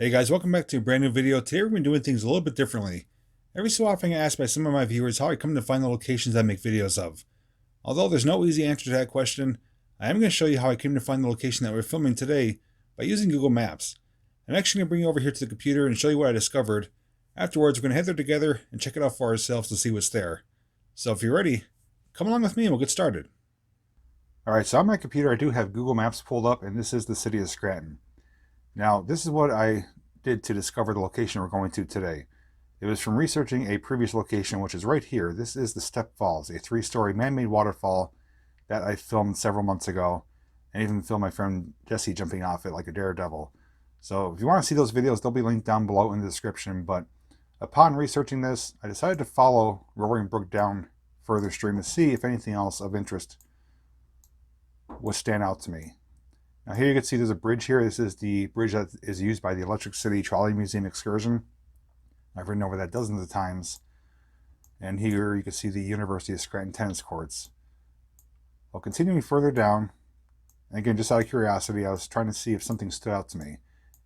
Hey guys, welcome back to a brand new video. Today we're going to be doing things a little bit differently. Every so often I get asked by some of my viewers how I come to find the locations I make videos of. Although there's no easy answer to that question, I am going to show you how I came to find the location that we're filming today by using Google Maps. I'm actually going to bring you over here to the computer and show you what I discovered. Afterwards, we're going to head there together and check it out for ourselves to see what's there. So if you're ready, come along with me and we'll get started. Alright, so on my computer I do have Google Maps pulled up, and this is the city of Scranton. Now, this is what I did to discover the location we're going to today. It was from researching a previous location, which is right here. This is the Step Falls, a 3-story man-made waterfall that I filmed several months ago, and even filmed my friend Jesse jumping off it like a daredevil. So if you want to see those videos, they'll be linked down below in the description. But upon researching this, I decided to follow Roaring Brook down further stream to see if anything else of interest would stand out to me. Now here you can see there's a bridge here. This is the bridge that is used by the Electric City Trolley Museum excursion. I've ridden over that dozens of times. And here you can see the University of Scranton tennis courts. Well, continuing further down, and again, just out of curiosity, I was trying to see if something stood out to me.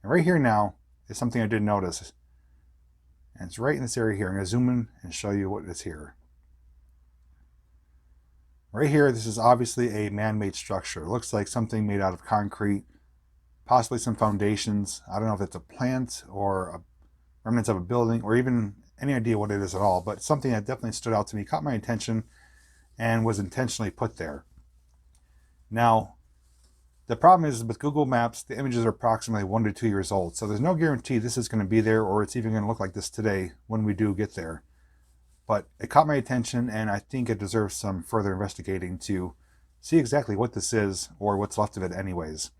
And right here now is something I did notice. And it's right in this area here. I'm going to zoom in and show you what is here. Right here, this is obviously a man-made structure. It looks like something made out of concrete, possibly some foundations. I don't know if it's a plant or a remnants of a building or even any idea what it is at all, but something that definitely stood out to me, caught my attention, and was intentionally put there. Now, the problem is with Google Maps, the images are approximately 1 to 2 years old, so there's no guarantee this is going to be there or it's even going to look like this today when we do get there. But it caught my attention, and I think it deserves some further investigating to see exactly what this is, or what's left of it anyways.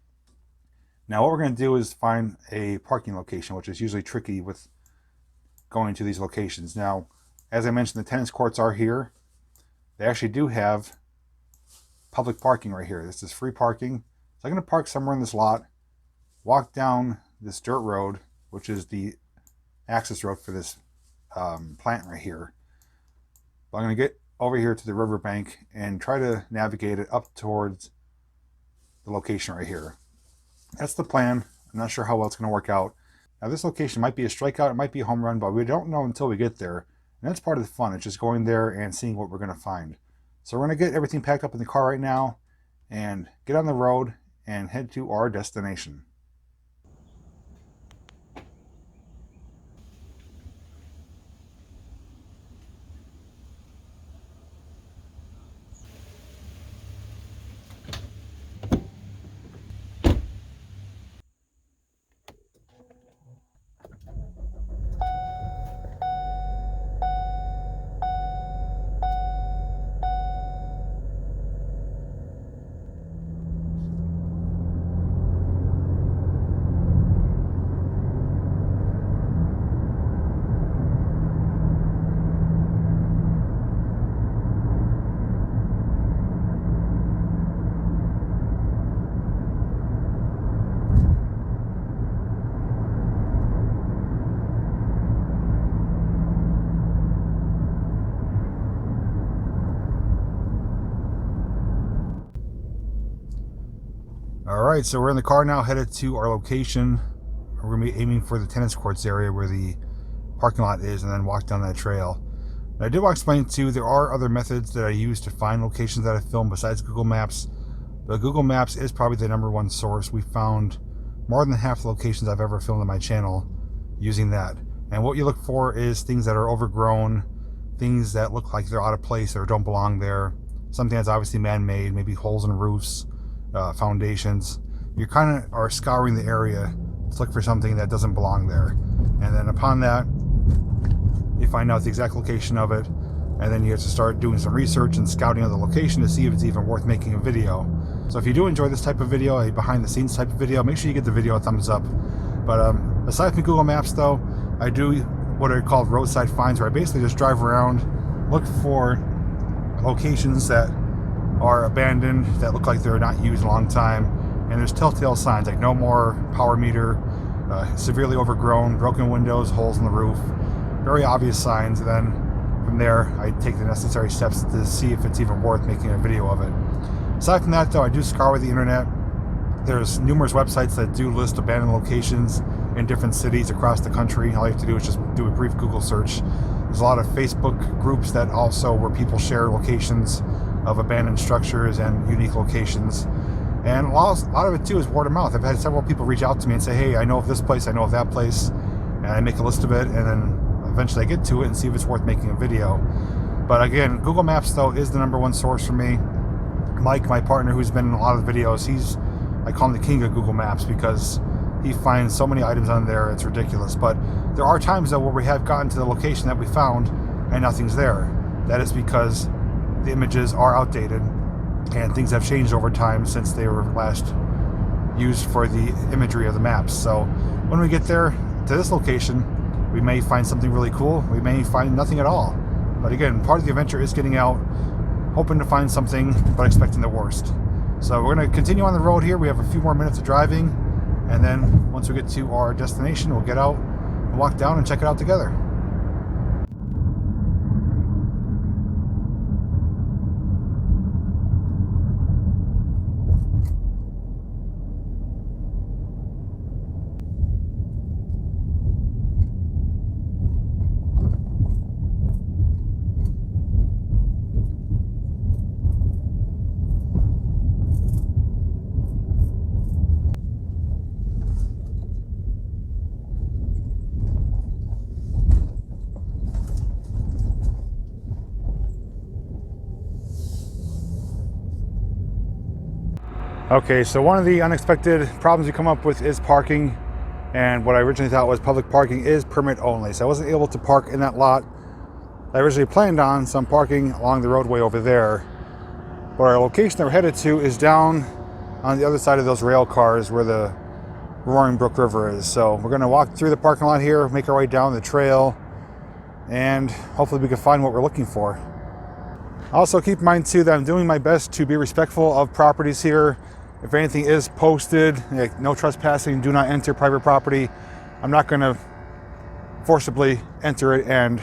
Now what we're going to do is find a parking location, which is usually tricky with going to these locations. Now, as I mentioned, the tennis courts are here. They actually do have public parking right here. This is free parking. So I'm going to park somewhere in this lot, walk down this dirt road, which is the access road for this plant right here. I'm going to get over here to the riverbank and try to navigate it up towards the location right here. That's the plan. I'm not sure how well it's going to work out. Now this location might be a strikeout, it might be a home run, but we don't know until we get there. And that's part of the fun. It's just going there and seeing what we're going to find. So we're going to get everything packed up in the car right now and get on the road and head to our destination. Alright, so we're in the car now, headed to our location. We're going to be aiming for the tennis courts area where the parking lot is, and then walk down that trail. And I did want to explain too, there are other methods that I use to find locations that I film besides Google Maps. But Google Maps is probably the #1 source. We found more than half the locations I've ever filmed on my channel using that. And what you look for is things that are overgrown, things that look like they're out of place or don't belong there. Something that's obviously man-made, maybe holes in roofs, foundations. You kind of are scouring the area to look for something that doesn't belong there, and then upon that you find out the exact location of it, and then you have to start doing some research and scouting of the location to see if it's even worth making a video. So if you do enjoy this type of video, a behind the scenes type of video, make sure you give the video a thumbs up. But aside from Google Maps though, I do what are called roadside finds, where I basically just drive around, look for locations that are abandoned, that look like they're not used in a long time, and there's telltale signs like no more power meter, severely overgrown, broken windows, holes in the roof, very obvious signs. And then from there I take the necessary steps to see if it's even worth making a video of it. Aside from that though, I do scour the internet. There's numerous websites that do list abandoned locations, in different cities across the country. All you have to do is just do a brief Google search. There's a lot of Facebook groups that also where people share locations of abandoned structures and unique locations. And a lot of it too is word of mouth. I've had several people reach out to me and say, hey, I know of this place, I know of that place, and I make a list of it, and then eventually I get to it and see if it's worth making a video. But again, Google Maps though is the #1 source for me. Mike, my partner, who's been in a lot of the videos, I call him the king of Google Maps because he finds so many items on there, it's ridiculous. But there are times though where we have gotten to the location that we found and nothing's there. That is because the images are outdated and things have changed over time since they were last used for the imagery of the maps. So when we get there to this location, we may find something really cool, we may find nothing at all. But again, part of the adventure is getting out, hoping to find something, but expecting the worst. So we're going to continue on the road here. We have a few more minutes of driving, and then once we get to our destination, we'll get out and walk down and check it out together. Okay, so one of the unexpected problems you come up with is parking, and what I originally thought was public parking is permit only. So I wasn't able to park in that lot I originally planned on, so I'm parking along the roadway over there. But our location that we're headed to is down on the other side of those rail cars where the Roaring Brook River is. So we're gonna walk through the parking lot here, make our way down the trail, and hopefully we can find what we're looking for. Also keep in mind too that I'm doing my best to be respectful of properties here. If anything is posted, like no trespassing, do not enter private property, I'm not going to forcibly enter it and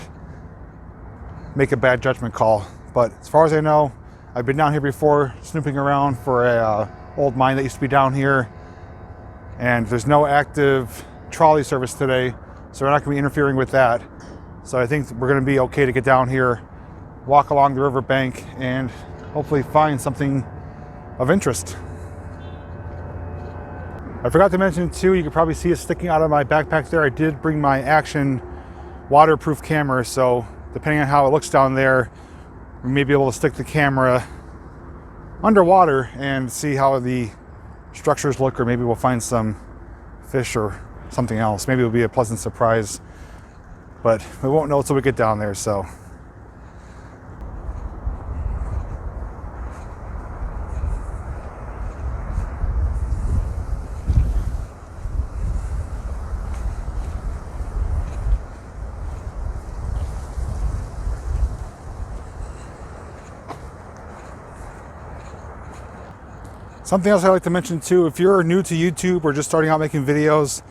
make a bad judgment call. But as far as I know, I've been down here before snooping around for a old mine that used to be down here, and there's no active trolley service today, so we're not going to be interfering with that. So I think we're going to be okay to get down here, walk along the riverbank, and hopefully find something of interest. I forgot to mention too, you can probably see it sticking out of my backpack there. I did bring my Action waterproof camera, so depending on how it looks down there, we may be able to stick the camera underwater and see how the structures look, or maybe we'll find some fish or something else. Maybe it'll be a pleasant surprise, but we won't know until we get down there. So something else I'd like to mention too, if you're new to YouTube or just starting out making videos,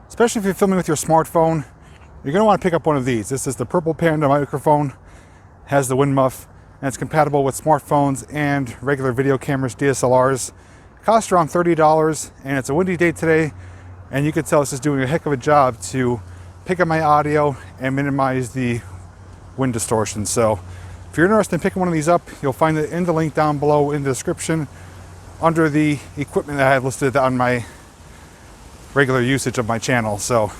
especially if you're filming with your smartphone, you're going to want to pick up one of these. This is the Purple Panda microphone, has the wind muff, and it's compatible with smartphones and regular video cameras, DSLRs. It costs around $30, and it's a windy day today, and you can tell this is doing a heck of a job to pick up my audio and minimize the wind distortion. So if you're interested in picking one of these up, you'll find it in the link down below in the description under the equipment that I have listed on my regular usage of my channel. So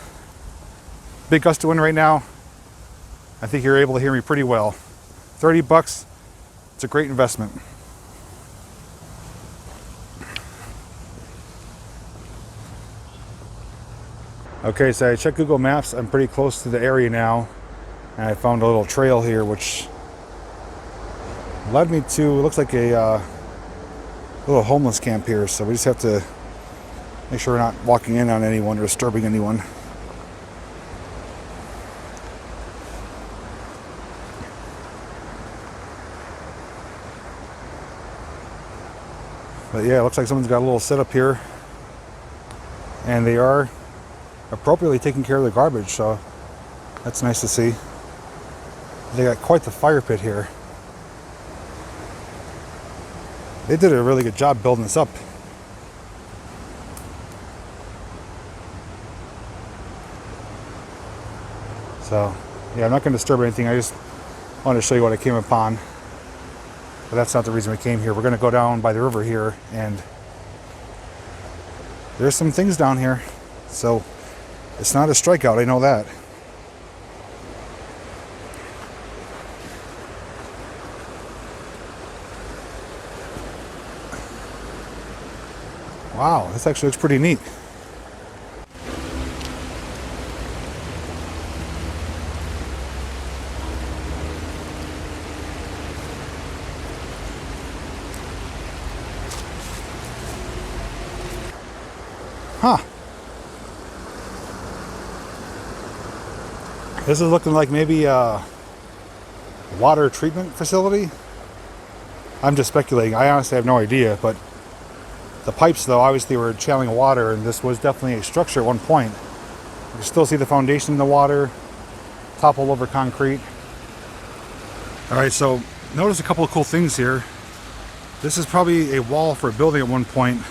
big gust of wind right now. I think you're able to hear me pretty well. 30 bucks, it's a great investment. Okay, so I checked Google Maps. I'm pretty close to the area now, and I found a little trail here which led me to, it looks like a little homeless camp here, so we just have to make sure we're not walking in on anyone or disturbing anyone. But yeah, it looks like someone's got a little setup here, and they are appropriately taking care of the garbage, so that's nice to see. They got quite the fire pit here. They did a really good job building this up. So yeah, I'm not going to disturb anything. I just wanted to show you what I came upon. But that's not the reason we came here. We're going to go down by the river here, and there's some things down here. So it's not a strikeout, I know that. Wow, this actually looks pretty neat. Huh. This is looking like maybe a water treatment facility. I'm just speculating. I honestly have no idea, but the pipes, though, obviously were channeling water, and this was definitely a structure at one point. You can still see the foundation in the water, toppled over concrete. All right, so notice a couple of cool things here. This is probably a wall for a building at one point,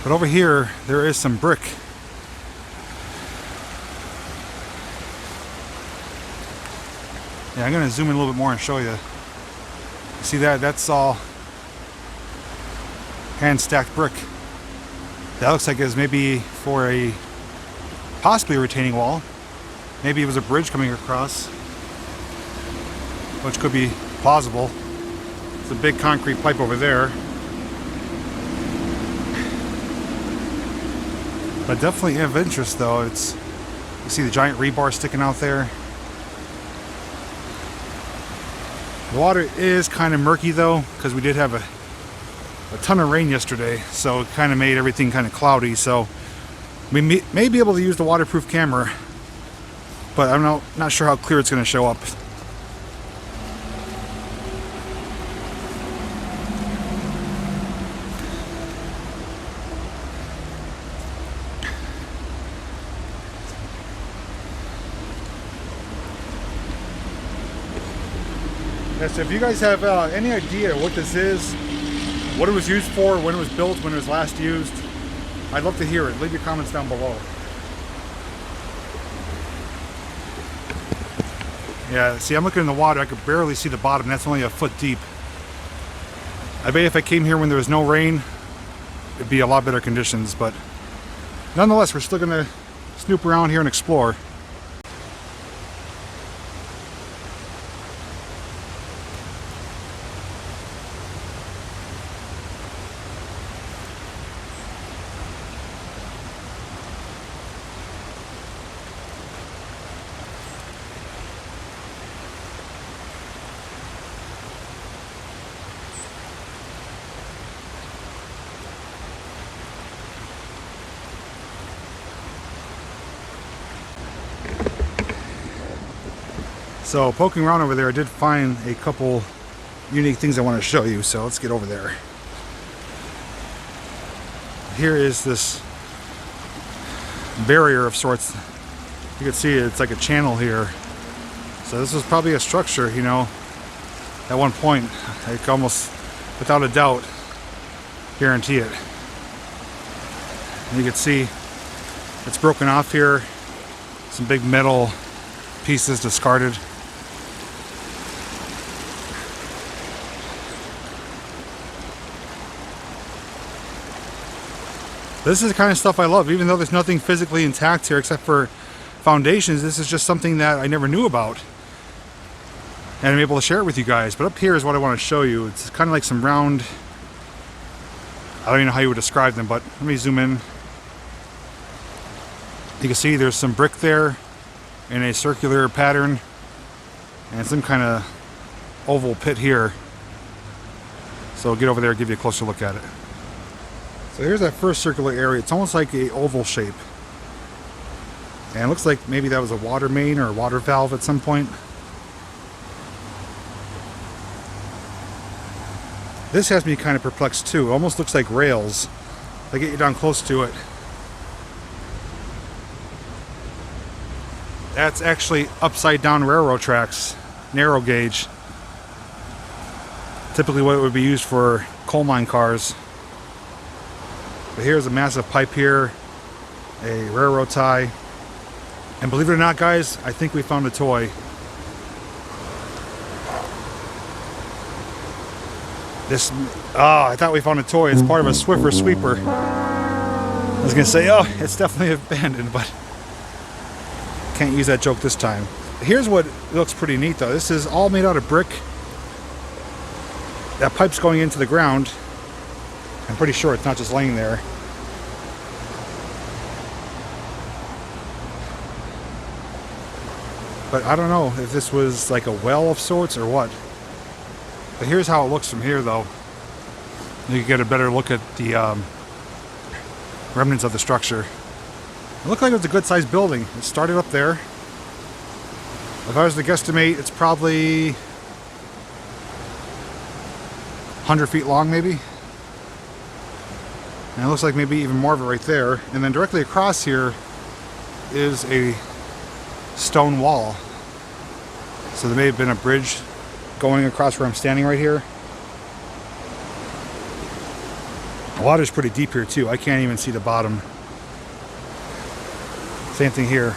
but over here there is some brick. Yeah, I'm gonna zoom in a little bit more and show you. See that? That's all hand stacked brick. That looks like it's maybe for a possibly a retaining wall. Maybe it was a bridge coming across, which could be plausible. It's a big concrete pipe over there. But definitely of interest, though. It's, you see the giant rebar sticking out there. The water is kind of murky, though, because we did have a ton of rain yesterday, so it kind of made everything kind of cloudy. So we may be able to use the waterproof camera, but I'm not sure how clear it's going to show up. Yeah, so if you guys have any idea what this is, what it was used for, when it was built, when it was last used, I'd love to hear it. Leave your comments down below. Yeah, see, I'm looking in the water. I could barely see the bottom. That's only a foot deep. I bet if I came here when there was no rain, it'd be a lot better conditions. But nonetheless, we're still going to snoop around here and explore. So poking around over there, I did find a couple unique things I want to show you. So let's get over there. Here is this barrier of sorts. You can see it's like a channel here. So this was probably a structure, you know, at one point. I can almost, without a doubt, guarantee it. And you can see it's broken off here. Some big metal pieces discarded. This is the kind of stuff I love, even though there's nothing physically intact here except for foundations. This is just something that I never knew about, and I'm able to share it with you guys. But up here is what I want to show you. It's kind of like some round, I don't even know how you would describe them, but let me zoom in. You can see there's some brick there in a circular pattern, and some kind of oval pit here. So I'll get over there and give you a closer look at it. So here's that first circular area. It's almost like an oval shape. And it looks like maybe that was a water main or a water valve at some point. This has me kind of perplexed too. It almost looks like rails. If I get you down close to it. That's actually upside down railroad tracks, narrow gauge. Typically what it would be used for coal mine cars. But here's a massive pipe here, a railroad tie. And believe it or not, guys, I think we found a toy. This, I thought we found a toy. It's part of a Swiffer sweeper. I was gonna say, oh, it's definitely abandoned, but can't use that joke this time. Here's what looks pretty neat though. This is all made out of brick. That pipe's going into the ground. I'm pretty sure it's not just laying there. But I don't know if this was like a well of sorts or what. But here's how it looks from here though. You can get a better look at the remnants of the structure. It looked like it was a good sized building. It started up there. If I was to guesstimate, it's probably 100 feet long maybe. And it looks like maybe even more of it right there. And then directly across here is a stone wall. So there may have been a bridge going across where I'm standing right here. The water's pretty deep here too. I can't even see the bottom. Same thing here.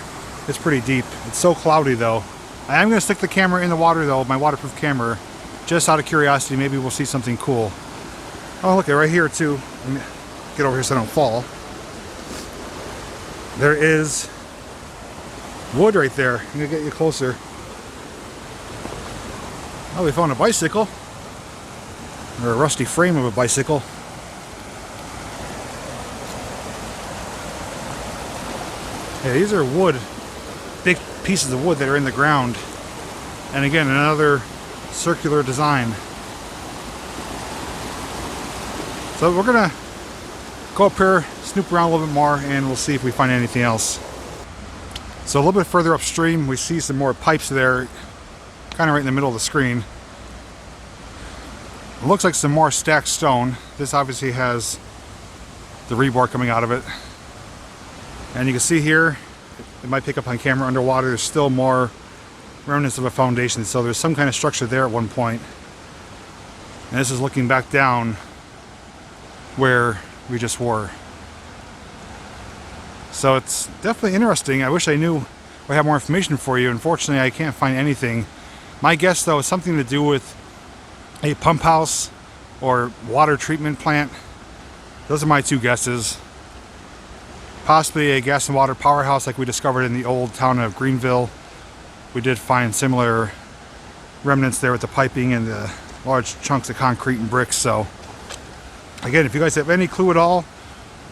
It's pretty deep. It's so cloudy though. I am going to stick the camera in the water though, my waterproof camera, just out of curiosity. Maybe we'll see something cool. Oh, look, right here too. Let me get over here so I don't fall. There is wood right there. I'm going to get you closer. Oh, we found a bicycle. Or a rusty frame of a bicycle. Yeah, these are wood. Big pieces of wood that are in the ground. And again, another circular design. So we're gonna go up here, snoop around a little bit more, and we'll see if we find anything else. So a little bit further upstream, we see some more pipes there, kind of right in the middle of the screen. It looks like some more stacked stone. This obviously has the rebar coming out of it. And you can see here, it might pick up on camera underwater, there's still more remnants of a foundation. So there's some kind of structure there at one point. And this is looking back down where we just were. So it's definitely interesting. I wish I knew or had more information for you. Unfortunately, I can't find anything. My guess though is something to do with a pump house or water treatment plant. Those are my two guesses. Possibly a gas and water powerhouse like we discovered in the old town of Greenville. We did find similar remnants there with the piping and the large chunks of concrete and bricks. So again, if you guys have any clue at all,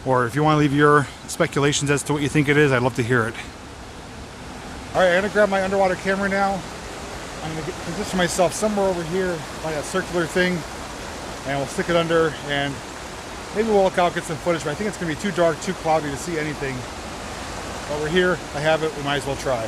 or if you want to leave your speculations as to what you think it is, I'd love to hear it. All right, I'm gonna grab my underwater camera now. I'm gonna position myself somewhere over here by that circular thing, and we'll stick it under, and maybe we'll look out, get some footage, but I think it's gonna be too dark, too cloudy to see anything. But we're here, I have it, we might as well try.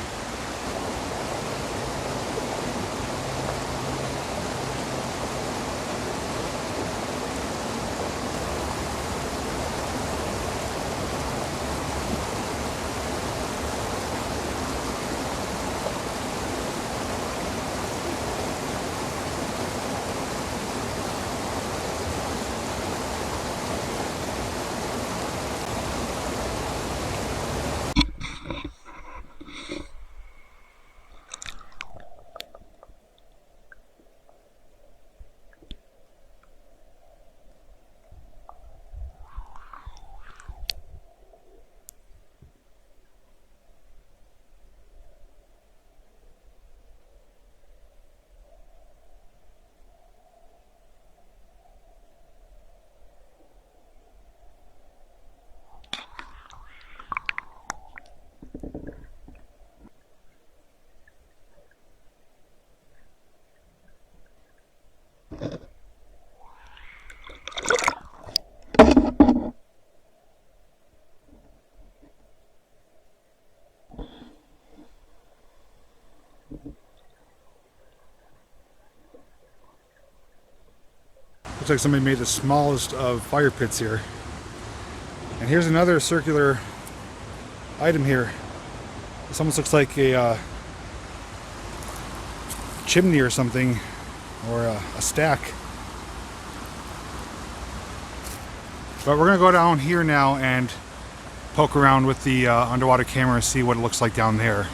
Looks like somebody made the smallest of fire pits here. And here's another circular item here. This almost looks like a chimney or something, or a stack. But we're gonna go down here now and poke around with the underwater camera and see what it looks like down there.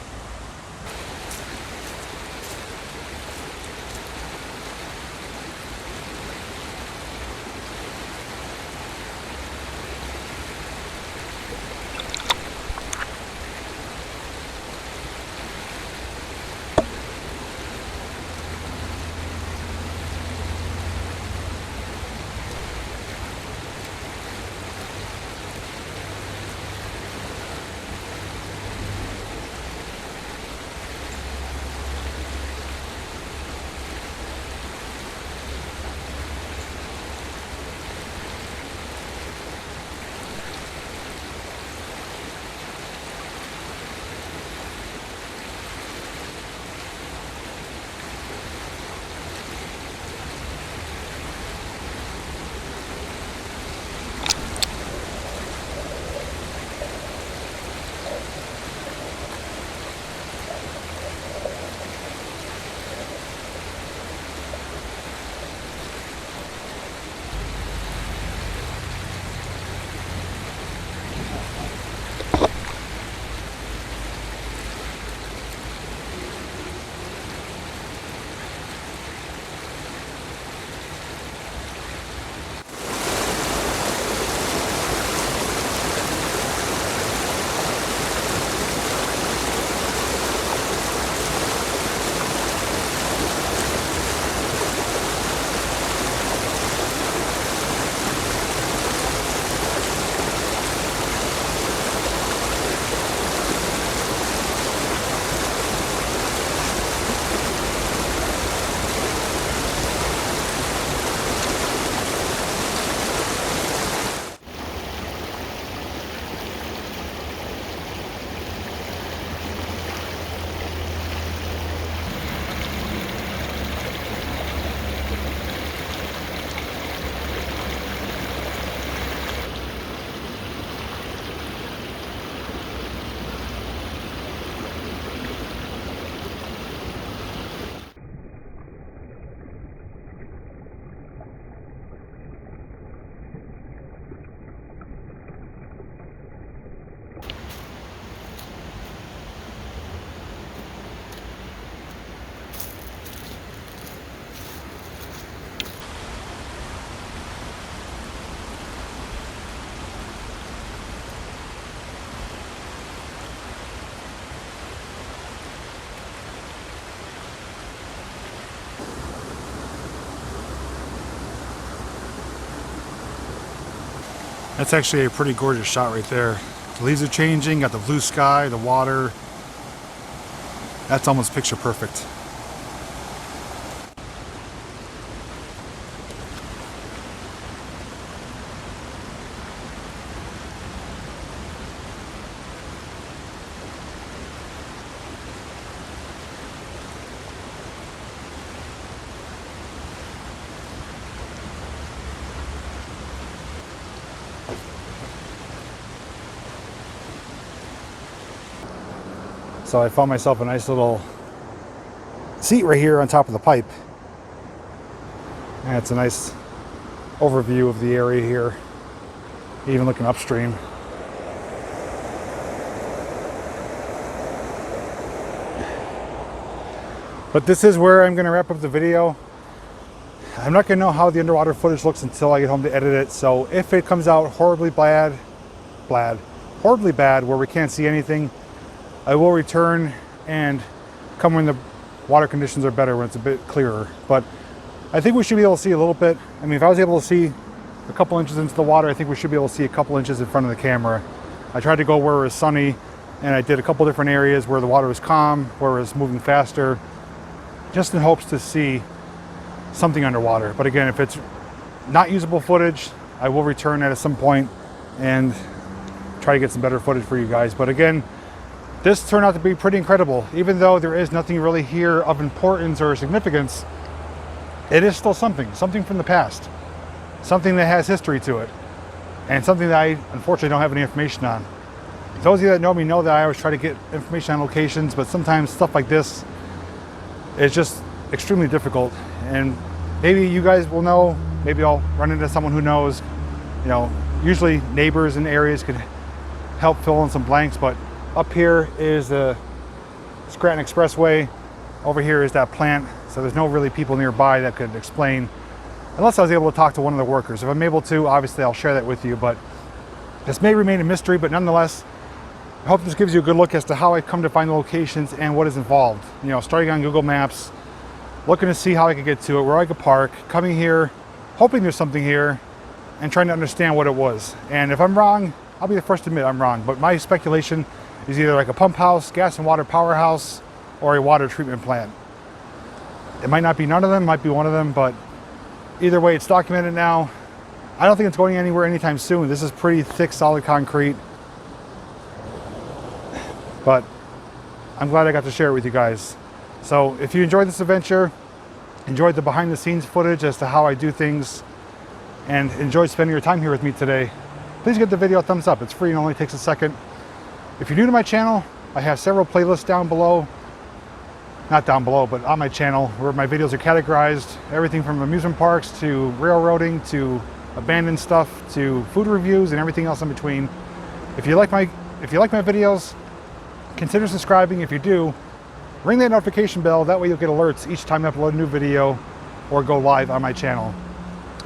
That's actually a pretty gorgeous shot right there. The leaves are changing, got the blue sky, the water. That's almost picture perfect. So I found myself a nice little seat right here on top of the pipe. And it's a nice overview of the area here, even looking upstream. But this is where I'm going to wrap up the video. I'm not going to know how the underwater footage looks until I get home to edit it. So if it comes out horribly bad, where we can't see anything, I will return and come when the water conditions are better, when it's a bit clearer. But I think we should be able to see a little bit. I mean, if I was able to see a couple inches into the water, I think we should be able to see a couple inches in front of the camera. I tried to go where it was sunny, and I did a couple different areas where the water was calm, where it was moving faster, just in hopes to see something underwater. But again, if it's not usable footage, I will return at some point and try to get some better footage for you guys. But again, this turned out to be pretty incredible. Even though there is nothing really here of importance or significance, it is still something from the past, something that has history to it, and something that I unfortunately don't have any information on. Those of you that know me know that I always try to get information on locations, but sometimes stuff like this is just extremely difficult. And maybe you guys will know, maybe I'll run into someone who knows. You know, usually neighbors in areas could help fill in some blanks. But up here is the Scranton Expressway. Over here is that plant. So there's no really people nearby that could explain, unless I was able to talk to one of the workers. If I'm able to, obviously I'll share that with you, but this may remain a mystery. But nonetheless, I hope this gives you a good look as to how I come to find the locations and what is involved. You know, starting on Google Maps, looking to see how I could get to it, where I could park, coming here, hoping there's something here, and trying to understand what it was. And if I'm wrong, I'll be the first to admit I'm wrong. But my speculation is either like a pump house, gas and water powerhouse, or a water treatment plant. It might not be none of them, might be one of them, but either way, it's documented now. I don't think it's going anywhere anytime soon. This is pretty thick, solid concrete. But I'm glad I got to share it with you guys. So if you enjoyed this adventure, enjoyed the behind the scenes footage as to how I do things, and enjoyed spending your time here with me today, please give the video a thumbs up. It's free and only takes a second. If you're new to my channel, I have several playlists down below. Not down below, but on my channel, where my videos are categorized. Everything from amusement parks to railroading to abandoned stuff to food reviews and everything else in between. If you like my videos, consider subscribing. If you do, ring that notification bell. That way you'll get alerts each time I upload a new video or go live on my channel.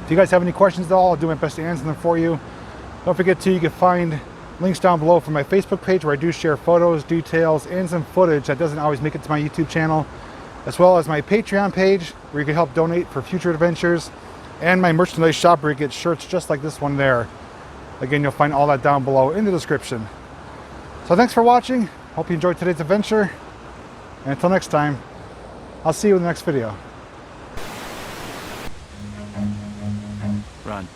If you guys have any questions at all, I'll do my best to answer them for you. Don't forget to, you can find links down below for my Facebook page, where I do share photos, details, and some footage that doesn't always make it to my YouTube channel, as well as my Patreon page, where you can help donate for future adventures, and my merchandise shop, where you get shirts just like this one there. Again, you'll find all that down below in the description. So thanks for watching. Hope you enjoyed today's adventure. And until next time, I'll see you in the next video. Run.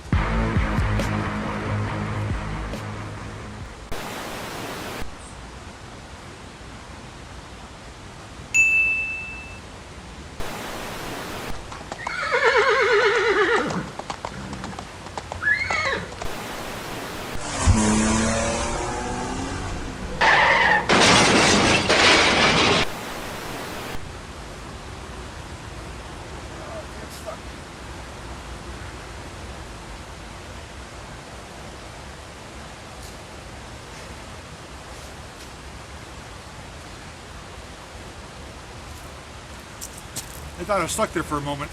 I thought I was stuck there for a moment.